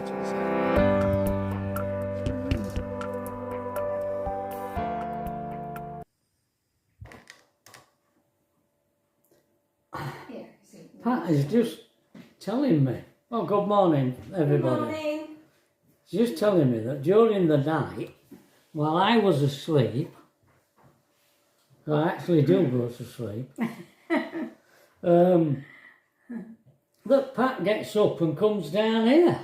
actually say. Pat is just telling me. Oh, good morning, everybody. Good morning. She's just telling me that during the night, while I was asleep, I actually do go to sleep, that Pat gets up and comes down here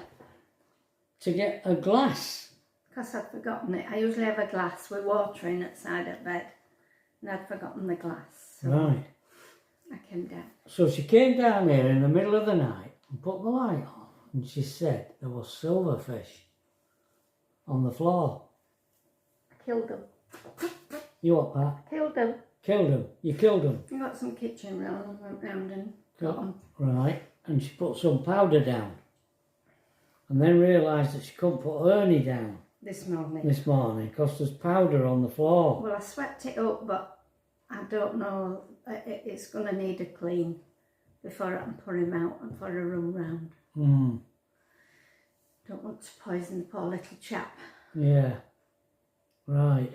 to get a glass. Because I'd forgotten it. I usually have a glass with water in at the side of bed. And I'd forgotten the glass. So Right. I came down. So she came down here in the middle of the night and put the light on, and she said there was silverfish on the floor. I killed them. You what, Pat? Killed them. Killed them. You killed them. I got some kitchen roll, went round and got them. Right. And she put some powder down. And then realised that she couldn't put Ernie down This morning. this morning because there's powder on the floor. Well, I swept it up, but I don't know. It's going to need a clean before I can put him out and for a run round. Hmm. Don't want to poison the poor little chap. Yeah. Right.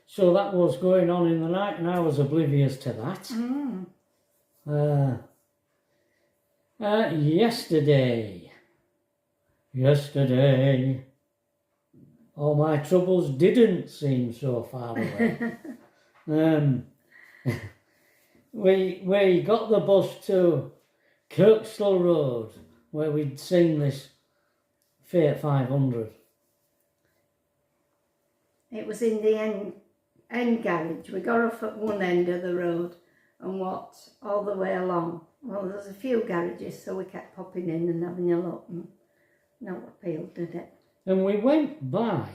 So that was going on in the night and I was oblivious to that. Mm. Yesterday, all my troubles didn't seem so far away. We got the bus to Kirkstall Road where we'd seen this Fiat 500. It was in the end garage. We got off at one end of the road and walked all the way along. Well, there's a few garages, so we kept popping in and having a look, and not appealed, did it? And we went by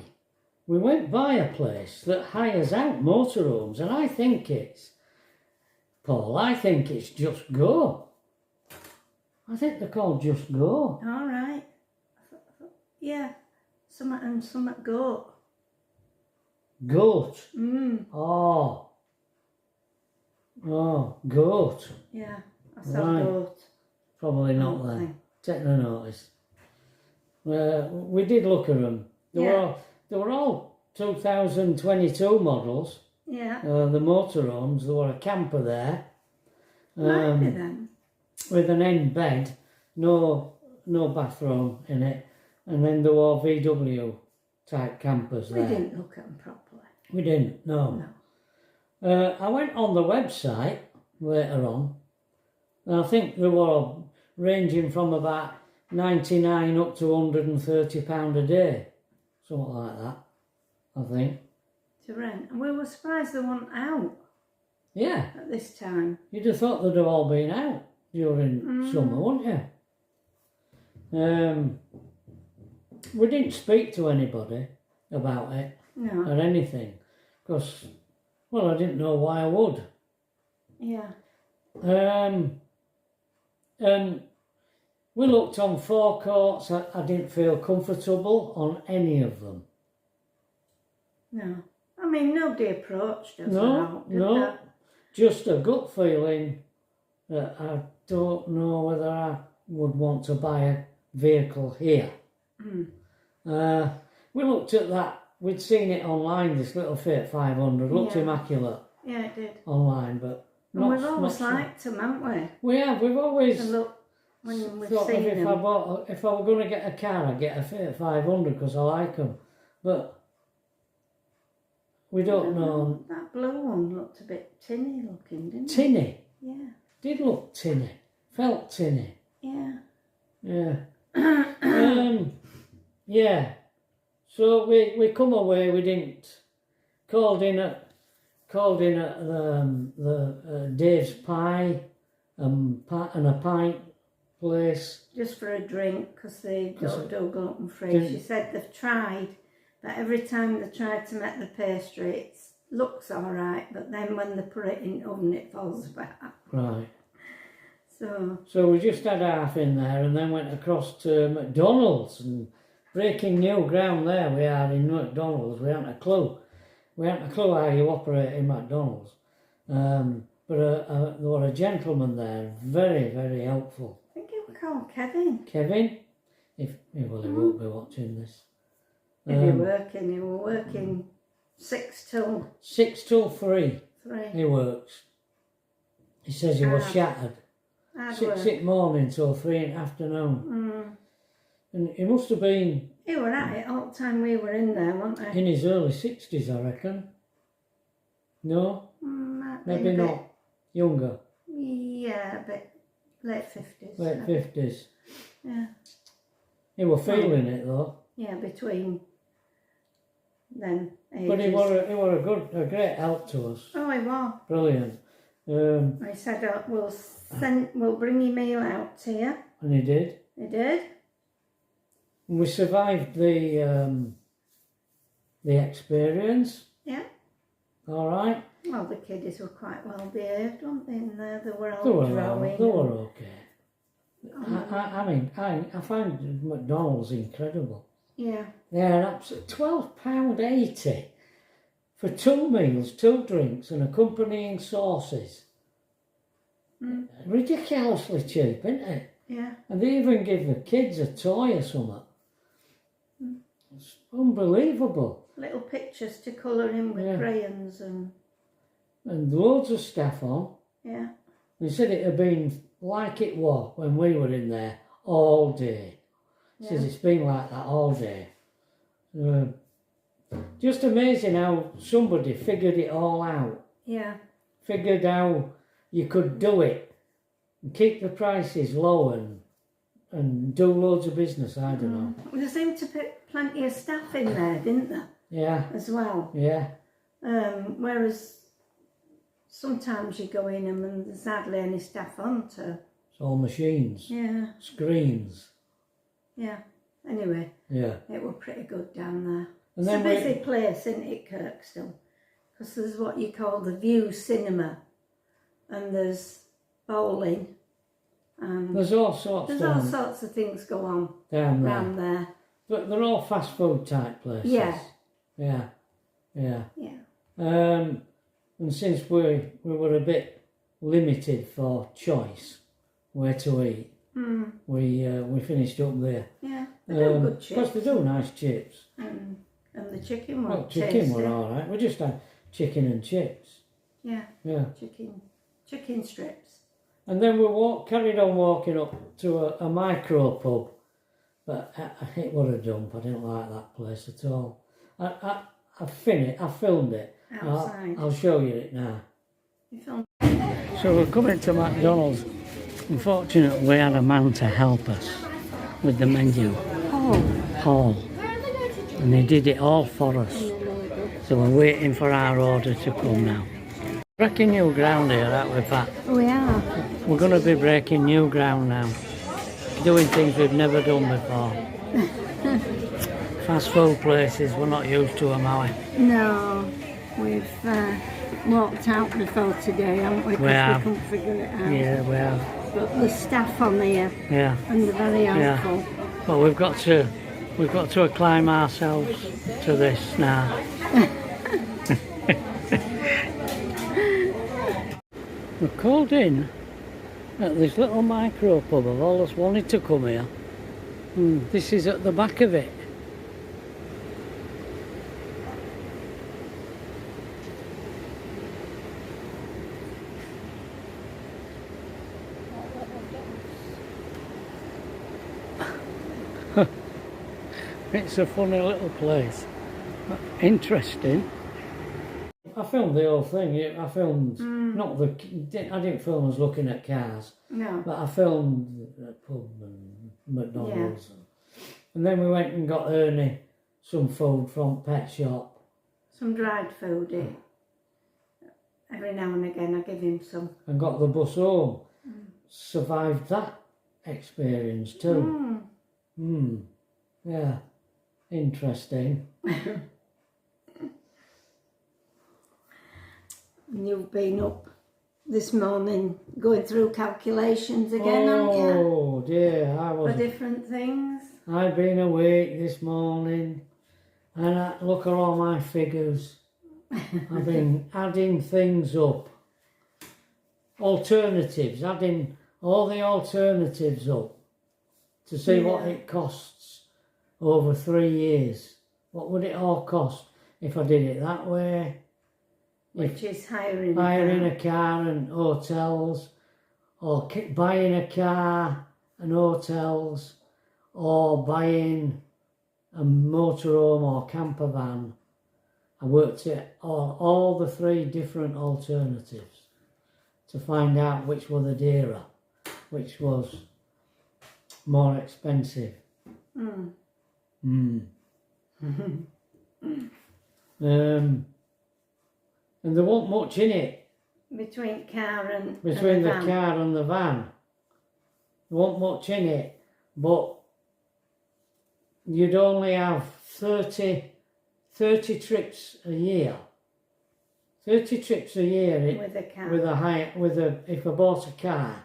a place that hires out motorhomes, and I think it's Just Go. I think they're called Just Go. All right. Yeah. Some goat. Goat. Mm. Oh, goat. Yeah. I saw Right. goat. Probably not there. Okay. Take no notice. We did look at them. They were all 2022 models. Yeah. The motorhomes. There were a camper there. Might be them. With an end bed, no bathroom in it, and then there were VW type campers We there. didn't look at them properly. We didn't, no. I went on the website later on, and I think they were ranging from about 99 up to £130 a day, something like that, I think. To rent. And we were surprised they weren't out Yeah, at this time. you'd have thought they'd have all been out during summer, wouldn't you? We didn't speak to anybody about it No. or anything because, well, I didn't know why I would. Yeah. And we looked on forecourts. I didn't feel comfortable on any of them. No. I mean, nobody approached us. No, no. Just a gut feeling that I don't know whether I would want to buy a vehicle here. We looked at that. We'd seen it online, this little Fiat 500. Looked Yeah. immaculate Yeah, it did. online, but And not, we've always not so- liked them, haven't we? We have. We've always To look when we've thought seen if them. if I were going to get a car, I'd get a Fiat 500 because I like them. But we don't know. That blue one looked a bit tinny looking, didn't it? Tinny. Yeah. Did look tinny. Felt tinny. Yeah. Yeah. Yeah. So we come away. We didn't called in at the Dave's Pie and a pint place. Just for a drink, because they don't do gluten free. Didn't- She said they've tried, but every time they try to make the pastry, it looks all right, but then when they put it in the oven, it falls apart. Right. So, We just had half in there and then went across to McDonald's and breaking new ground there we are in McDonald's. We hadn't a clue. We hadn't a clue how you operate in McDonald's. But there was a gentleman there, very, very helpful. I think it was called Kevin. Kevin? He won't be watching this. He were working 6 till 6 till 3 3. he works. He says he was shattered. Hard 6 work. in morning till 3 in the afternoon. And he must have been He were at it all the time we were in there, weren't they? in his early 60s, I reckon. No? Might be Maybe a bit- not. Younger. Yeah, a bit late 50s. Late 50s. Yeah. He were feeling it though. Yeah, between then ages. But he were a great help to us. Oh, he was. Brilliant. I said, we'll bring your meal out to you. And he did. He did. And we survived the experience. Yeah. All right. Well, the kiddies were quite well behaved, weren't they? In there, they were all They were drawing. okay. I mean, I find McDonald's incredible. Yeah. They're absolutely £12.80 for 2 meals, 2 drinks, and accompanying sauces. Ridiculously cheap, isn't it? Yeah. And they even give the kids a toy or something. It's unbelievable. Little pictures to colour in with crayons and... And loads of staff on. Yeah. They said it had been like it was when we were in there all day. Says it's been like that all day. Just amazing how somebody figured it all out. Yeah. Figured how you could do it and keep the prices low and do loads of business. I don't know. There seemed to be plenty of staff in there, didn't there? Yeah. As well. Yeah. Whereas sometimes you go in and there's hardly any staff on to... It's all machines. Yeah. Screens. Yeah. Anyway, Yeah. it was pretty good down there. And It's a then busy place, isn't it, Kirkstone? Because there's what you call the View Cinema, and there's bowling, and there's all sorts there's all sorts of things go on down there. around there. But they're all fast food type places. Yeah. Yeah. Yeah. Yeah. And since we were a bit limited for choice where to eat, we finished up there. Yeah, they do good chips. Because they do nice chips. And the chicken was Well, chicken were all right. We just had chicken and chips. Yeah, Yeah. chicken strips. And then we carried on walking up to a micro pub. But it was a dump. I didn't like that place at all. I filmed it. Outside. I'll show you it now. You filmed? So we're coming to McDonald's. Unfortunately, we had a man to help us with the menu. Paul. And he did it all for us. So we're waiting for our order to come now. Breaking new ground here, aren't we, Pat? We are. We're going to be breaking new ground now. Doing things we've never done before. Fast food places, we're not used to them, are we? No, we've walked out before today, haven't we? Because we couldn't figure it out. Yeah, we have. But the staff on here, Yeah. and they're very helpful. But we've got to acclimate ourselves to this now. We're called in at this little micro pub. I've always wanted to come here. This is at the back of it. It's a funny little place. Interesting. I filmed the whole thing. I filmed I didn't film us looking at cars. No. But I filmed the pub and McDonald's. Yeah. And then we went and got Ernie some food from Pet Shop. Some dried food. Every now and again I give him some. And got the bus home. Survived that experience too. Yeah. Interesting. And you've been up this morning going through calculations again, haven't you? Oh dear, For different things. I've been awake this morning and look at all my figures. I've been adding things up. Alternatives, adding all the alternatives up to see what Yeah. it costs over 3 years. What would it all cost if I did it that way? Which is hiring Hiring a a car and hotels, or buying a car and hotels, or buying a motorhome or camper van. I worked at all the 3 different alternatives to find out which were the dearer, which was more expensive. Mm. And there wasn't much in it Between car and between the van. car and the van. There wasn't much in it, but you'd only have 30 trips a year. 30 trips a year With a car. if I bought a car,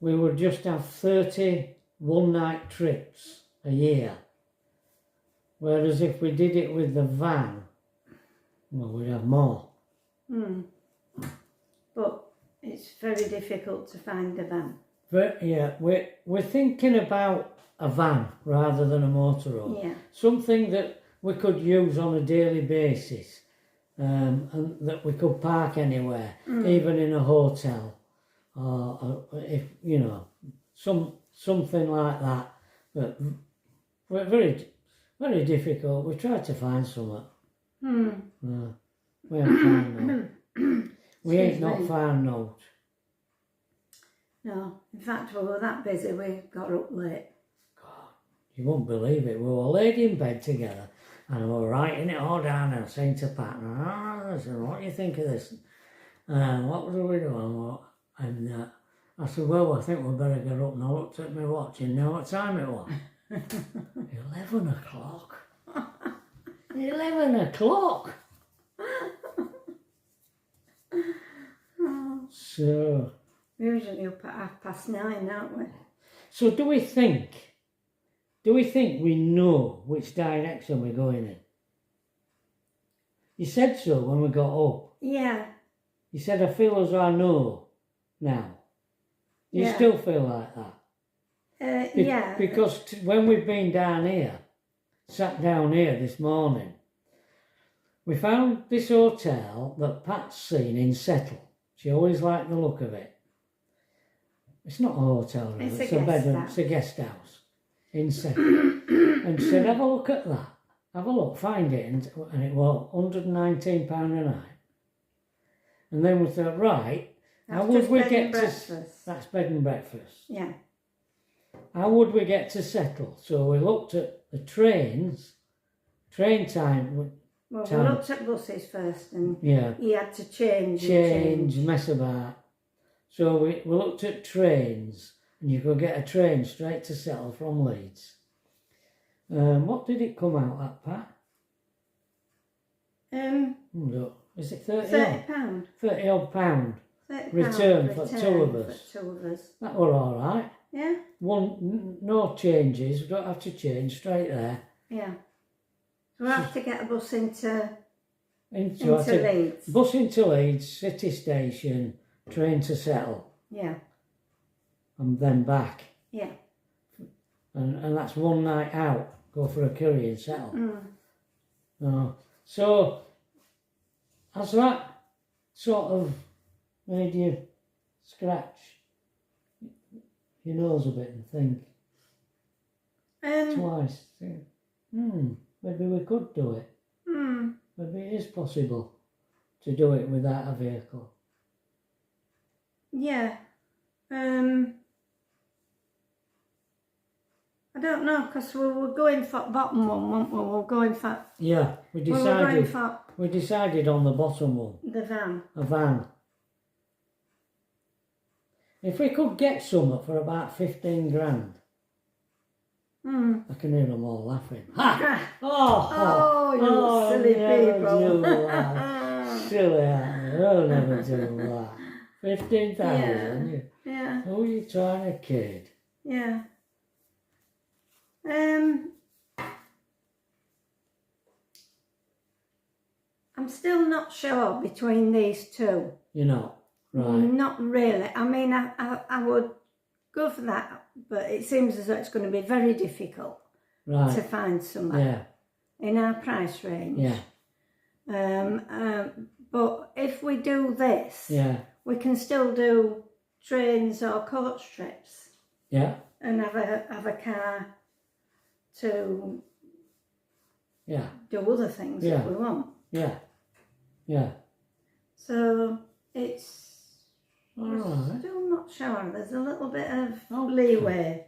we would just have 30 one-night trips a year. Whereas if we did it with the van, well, we'd have more. But it's very difficult to find a van. But yeah, we're thinking about a van rather than a motorhome. Yeah. Something that we could use on a daily basis, and that we could park anywhere, even in a hotel, or if you know, something like that. But we're very difficult. We tried to find something. We ain't found no. We ain't not found no. No, in fact, we were that busy we got up late. God, you won't believe it. We were laid in bed together and we were writing it all down and saying to Pat, listen, what do you think of this? What do we do? And I said, well, I think we better get up. And I looked at my watch and know what time it was. 11 o'clock. 11 o'clock. So... We're usually up at 9:30, aren't we? So do we think we know which direction we're going in? You said so when we got up. Yeah. You said, I feel as though I know now. You Yeah. still feel like that? Yeah. Because when we've been down here, sat down here this morning, we found this hotel that Pat's seen in Settle. She always liked the look of it. It's not a hotel, really. It's a bed. guest house. It's a guest house in Settle. And she said, have a look at that. Have a look, find it. And it was £119 a night. And then we thought, right, how would we get to... That's bed and breakfast. Yeah. How would we get to Settle? So we looked at the trains, train time. Well, we looked at buses first and Yeah. you had to change. Mess about. So we looked at trains, and you could get a train straight to Settle from Leeds. What did it come out at, Pat? Look, is it £30? £30. £30 £30 return for two of us. For 2 of us. That were all right. Yeah. No changes. We don't have to change, straight there. Yeah. So we'll have to get a bus into Into Leeds. Bus into Leeds, city station, train to Settle, Yeah. and then back. Yeah. And that's one night out. Go for a curry and Settle. So has that sort of made you scratch your nose a bit and think twice? Think, maybe we could do it. Maybe it is possible to do it without a vehicle. Yeah. I don't know, because we were going for bottom one, weren't we? We were going for... Yeah, we We were going decided for on the bottom one, the van. a van. If we could get something for about 15 grand, I can hear them all laughing. Ha! Oh, you silly people. Do that. Silly, I'll never do that. 15,000. Yeah. Who are you trying to kid? Yeah. I'm still not sure between these two. You're not? Right. Not really. I mean, I would go for that. But it seems as though it's going to be very difficult to Right. find somewhere Yeah. in our price range. Yeah. But if we do this, Yeah. we can still do trains or coach trips Yeah. and have a car to Yeah. do other things Yeah. if we want. Yeah. Yeah. So it's All right. still not sure. There's a little bit of Okay. leeway,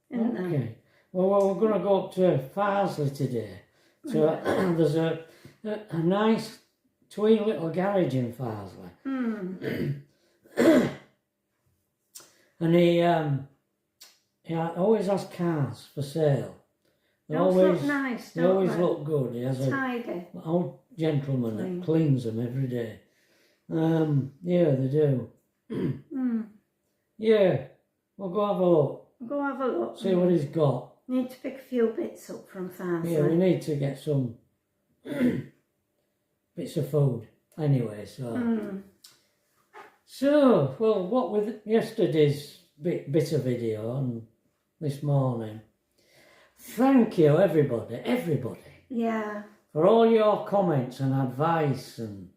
isn't there? Okay. Well, we're going to go up to Farsley today. So there's a nice tween little garage in Farsley. And he always has cars for sale. They always look nice, They don't always they? look good. He has Tidy. an old gentleman Clean. that cleans them every day. Yeah, they do. Yeah, we'll go have a look. Go have a look. See what he's got. Need to pick a few bits up from Farsley. Yeah, we need to get some bits of food anyway. So, well, what with yesterday's bit of video and this morning. Thank you, everybody, Yeah. for all your comments and advice, and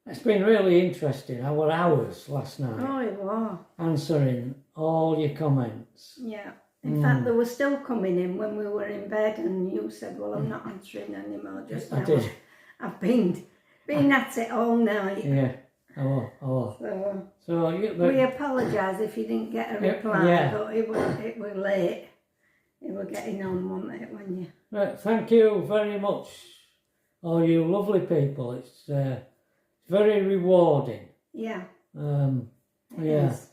it's been really interesting. Our hours last night Oh, it was. answering all your comments. Yeah. In fact, they were still coming in when we were in bed, and you said, "Well, I'm not answering anymore just I now. did. I've been at it all night." Yeah, I will. So We apologise if you didn't get a reply, yeah. but it was late. You were getting on, wasn't it, when you... Right, thank you very much, all you lovely people. It's very rewarding. Yeah. Yeah. It is.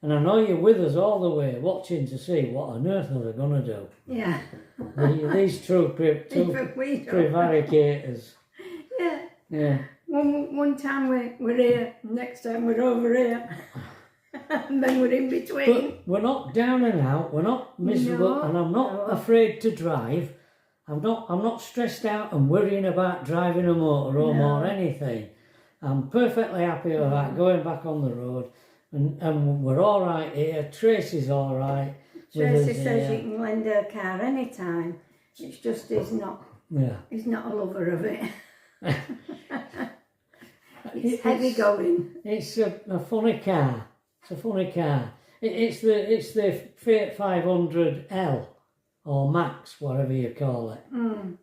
And I know you're with us all the way, watching to see what on earth are they going to do. Yeah. These two Even we don't. prevaricators. Yeah. Yeah. One time we're here, next time we're over here. And then we're in between. But we're not down and out. We're not miserable, No, and I'm not no. afraid to drive. I'm not stressed out and worrying about driving a motorhome No. or anything. I'm perfectly happy with that, going back on the road, and we're all right here. Tracy's all right. with Tracy us says here. you can lend her car anytime. It's just he's not a lover of it. It's heavy going. It's a funny car. It's a funny car. It's the Fiat 500L or Max, whatever you call it.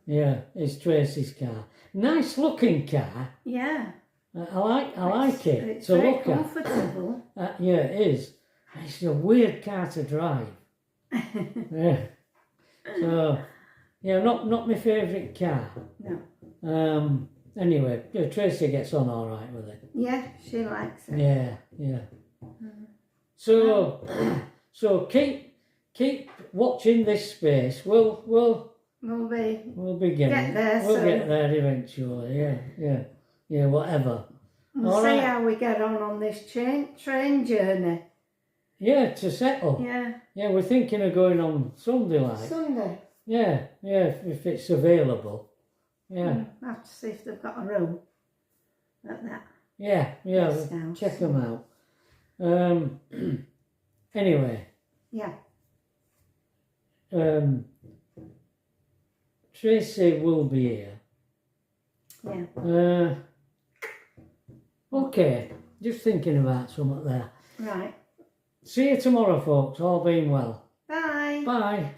Yeah, it's Tracy's car. Nice looking car. Yeah. I like it. It's to very look at. comfortable. Yeah, it is. It's a weird car to drive. Yeah. So, yeah, not my favourite car. No. Anyway, yeah, Tracy gets on all right with it. Yeah, she likes it. Yeah. So keep watching this space. We'll We'll begin. get there We'll soon. get there eventually. Yeah. Whatever. We'll All see right. how we get on this train journey. Yeah, to settle. Yeah. We're thinking of going on Sunday, like. Sunday. Yeah. If it's available. Yeah. Have to see if they've got a room at that. Yeah. Guest house. Check them out. Anyway. Yeah. Tracy will be here. Yeah. Okay, just thinking about something there. Right. See you tomorrow, folks. All being well. Bye. Bye.